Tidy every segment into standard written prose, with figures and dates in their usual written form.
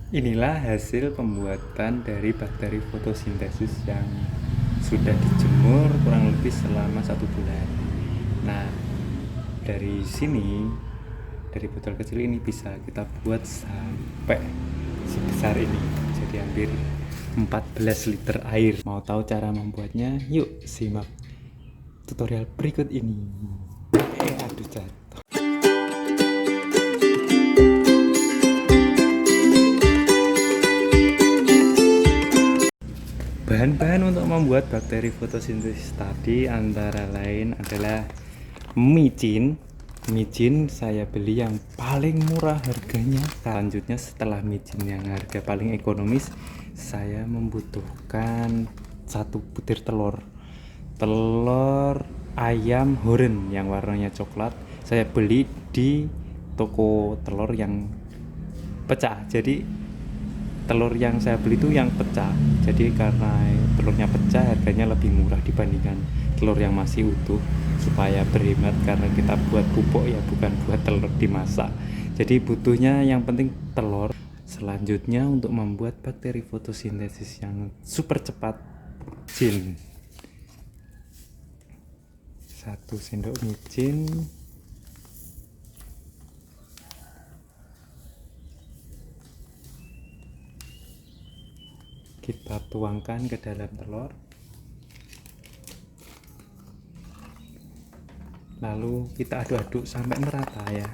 Inilah hasil pembuatan dari bakteri fotosintesis yang sudah dijemur kurang lebih selama 1 bulan. Nah, dari sini, dari botol kecil ini bisa kita buat sampai sebesar ini. Jadi hampir 14 liter air. Mau tahu cara membuatnya? Yuk simak tutorial berikut ini. Aduh jatuh. Bahan-bahan untuk membuat bakteri fotosintesis tadi antara lain adalah micin. Micin saya beli yang paling murah harganya. Selanjutnya setelah micin yang harga paling ekonomis, saya membutuhkan 1 butir telur. Telur ayam horen yang warnanya coklat. Saya beli di toko telur yang pecah. Jadi telur yang saya beli itu yang pecah, jadi karena telurnya pecah harganya lebih murah dibandingkan telur yang masih utuh, supaya berhemat karena kita buat pupuk ya, bukan buat telur dimasak. Jadi butuhnya yang penting telur. Selanjutnya untuk membuat bakteri fotosintesis yang super cepat, micin 1 sendok micin, kita tuangkan ke dalam telur, lalu kita aduk-aduk sampai merata ya.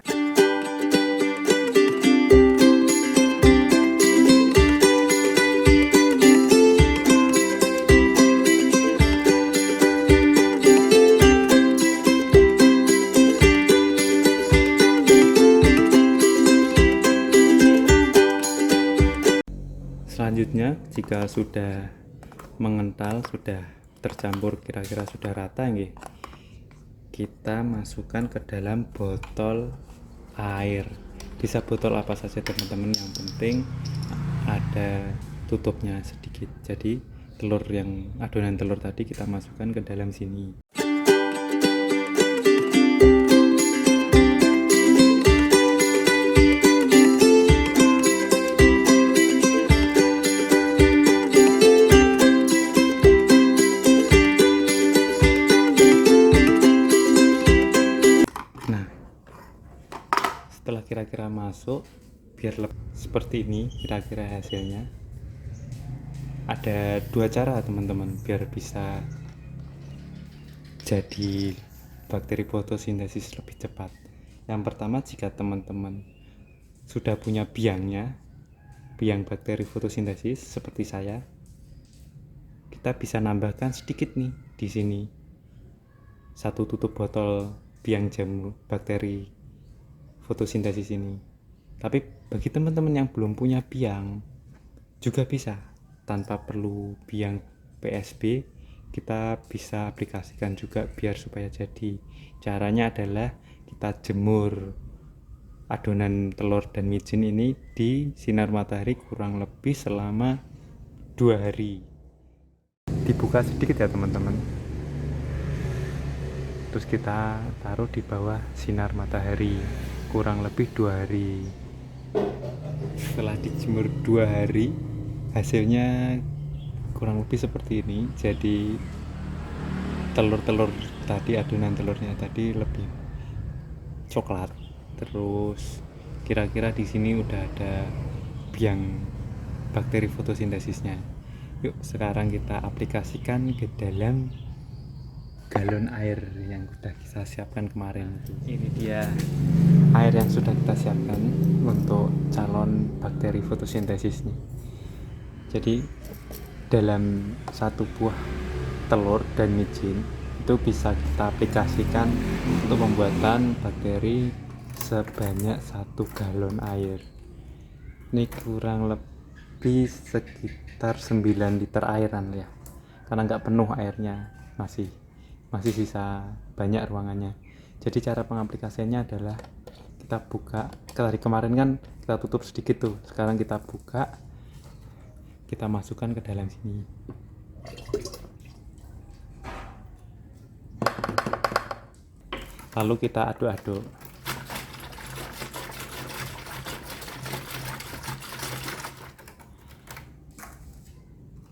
Selanjutnya jika sudah mengental, sudah tercampur, kira-kira sudah rata nih, kita masukkan ke dalam botol air. Bisa botol apa saja teman-teman, yang penting ada tutupnya sedikit. Jadi adonan telur tadi kita masukkan ke dalam sini. Setelah kira-kira masuk, biar seperti ini kira-kira hasilnya. Ada 2 cara teman-teman biar bisa jadi bakteri fotosintesis lebih cepat. Yang pertama, jika teman-teman sudah punya biang bakteri fotosintesis seperti saya, kita bisa nambahkan sedikit nih di sini, 1 tutup botol biang jamu bakteri fotosintesis ini. Tapi bagi teman-teman yang belum punya biang juga bisa, tanpa perlu biang PSB, kita bisa aplikasikan juga biar supaya jadi. Caranya adalah kita jemur adonan telur dan micin ini di sinar matahari kurang lebih selama 2 hari. Dibuka sedikit ya teman-teman, terus kita taruh di bawah sinar matahari kurang lebih 2 hari. Setelah dijemur 2 hari, hasilnya kurang lebih seperti ini. Jadi telur-telur tadi, adonan telurnya tadi lebih coklat. Terus kira-kira di sini udah ada biang bakteri fotosintesisnya. Yuk sekarang kita aplikasikan ke dalam galon air yang sudah kita siapkan kemarin. Ini dia air yang sudah kita siapkan untuk calon bakteri fotosintesisnya. Jadi dalam 1 buah telur dan micin itu bisa kita aplikasikan untuk pembuatan bakteri sebanyak 1 galon air. Ini kurang lebih sekitar 9 liter airan ya, karena nggak penuh airnya, masih sisa banyak ruangannya. Jadi cara pengaplikasiannya adalah kita buka, dari kemarin kan kita tutup sedikit tuh, sekarang kita buka, kita masukkan ke dalam sini. Lalu kita aduk-aduk.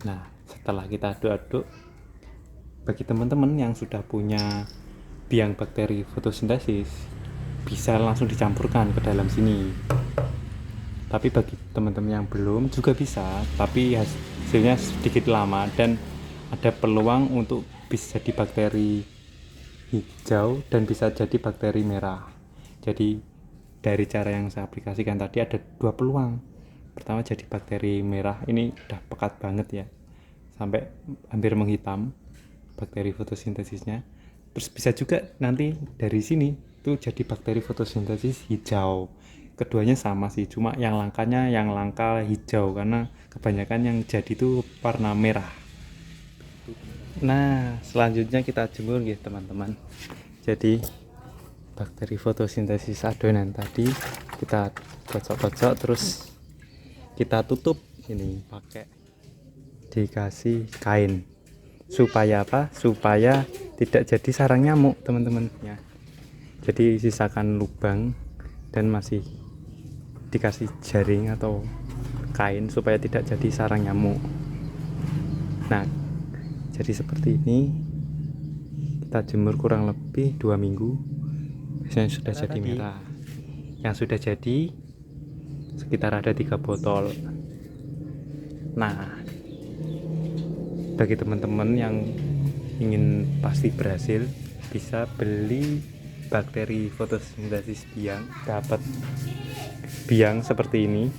Nah, setelah kita aduk-aduk, bagi teman-teman yang sudah punya biang bakteri fotosintesis bisa langsung dicampurkan ke dalam sini. Tapi bagi teman-teman yang belum juga bisa, tapi hasilnya sedikit lama dan ada peluang untuk bisa jadi bakteri hijau dan bisa jadi bakteri merah. Jadi dari cara yang saya aplikasikan tadi ada dua peluang. Pertama jadi bakteri merah, ini udah pekat banget ya, sampai hampir menghitam bakteri fotosintesisnya. Terus bisa juga nanti dari sini tuh jadi bakteri fotosintesis hijau. Keduanya sama sih, cuma yang langka hijau karena kebanyakan yang jadi itu warna merah. Nah, selanjutnya kita jemur ya teman-teman. Jadi bakteri fotosintesis adonan tadi kita kocok-kocok, terus kita tutup ini pakai dikasih kain. Supaya apa? Supaya tidak jadi sarang nyamuk teman-teman ya. Jadi sisakan lubang dan masih dikasih jaring atau kain supaya tidak jadi sarang nyamuk. Nah, jadi seperti ini kita jemur kurang lebih 2 minggu, biasanya sudah jadi merah. Yang sudah jadi sekitar ada 3 botol. Nah, bagi teman-teman yang ingin pasti berhasil, bisa beli bakteri fotosintesis biang, dapat biang seperti ini.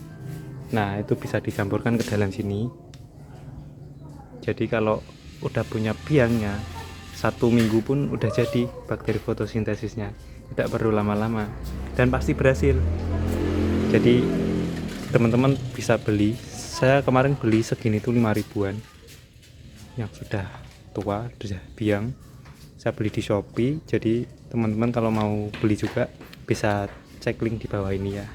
Nah, itu bisa dicampurkan ke dalam sini. Jadi kalau udah punya biangnya, 1 minggu pun udah jadi bakteri fotosintesisnya, tidak perlu lama-lama dan pasti berhasil. Jadi teman-teman bisa beli, saya kemarin beli segini tuh 5 ribuan yang sudah tua, sudah biang, saya beli di Shopee. Jadi teman-teman kalau mau beli juga bisa cek link di bawah ini ya.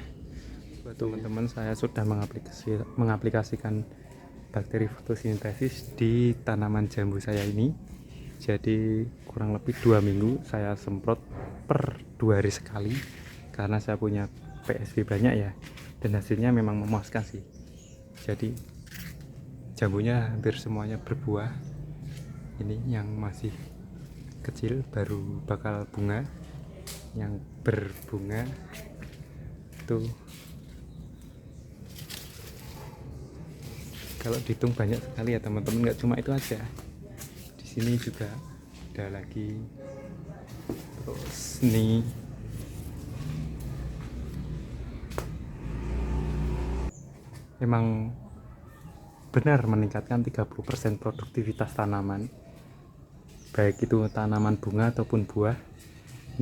Buat teman-teman, saya sudah mengaplikasikan bakteri fotosintesis di tanaman jambu saya ini. Jadi kurang lebih 2 minggu saya semprot per 2 hari sekali karena saya punya PSB banyak ya, dan hasilnya memang memuaskan sih. Jadi jambunya hampir semuanya berbuah. Ini yang masih kecil baru bakal bunga, yang berbunga tuh kalau dihitung banyak sekali ya teman-teman, nggak cuma itu aja. Di sini juga ada lagi. Terus nih memang benar meningkatkan 30% produktivitas tanaman, baik itu tanaman bunga ataupun buah.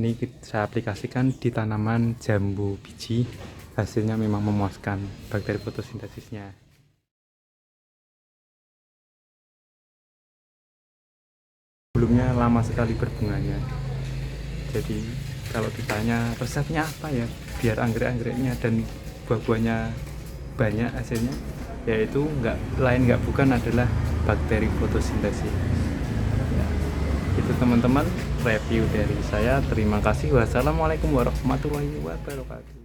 Ini saya aplikasikan di tanaman jambu biji, hasilnya memang memuaskan bakteri fotosintesisnya. Sebelumnya lama sekali berbunganya. Jadi kalau ditanya resepnya apa ya biar anggrek-anggreknya dan buah-buahnya banyak hasilnya, yaitu nggak bukan adalah bakteri fotosintesis ya. Itu teman-teman review dari saya. Terima kasih. Wassalamualaikum warahmatullahi wabarakatuh.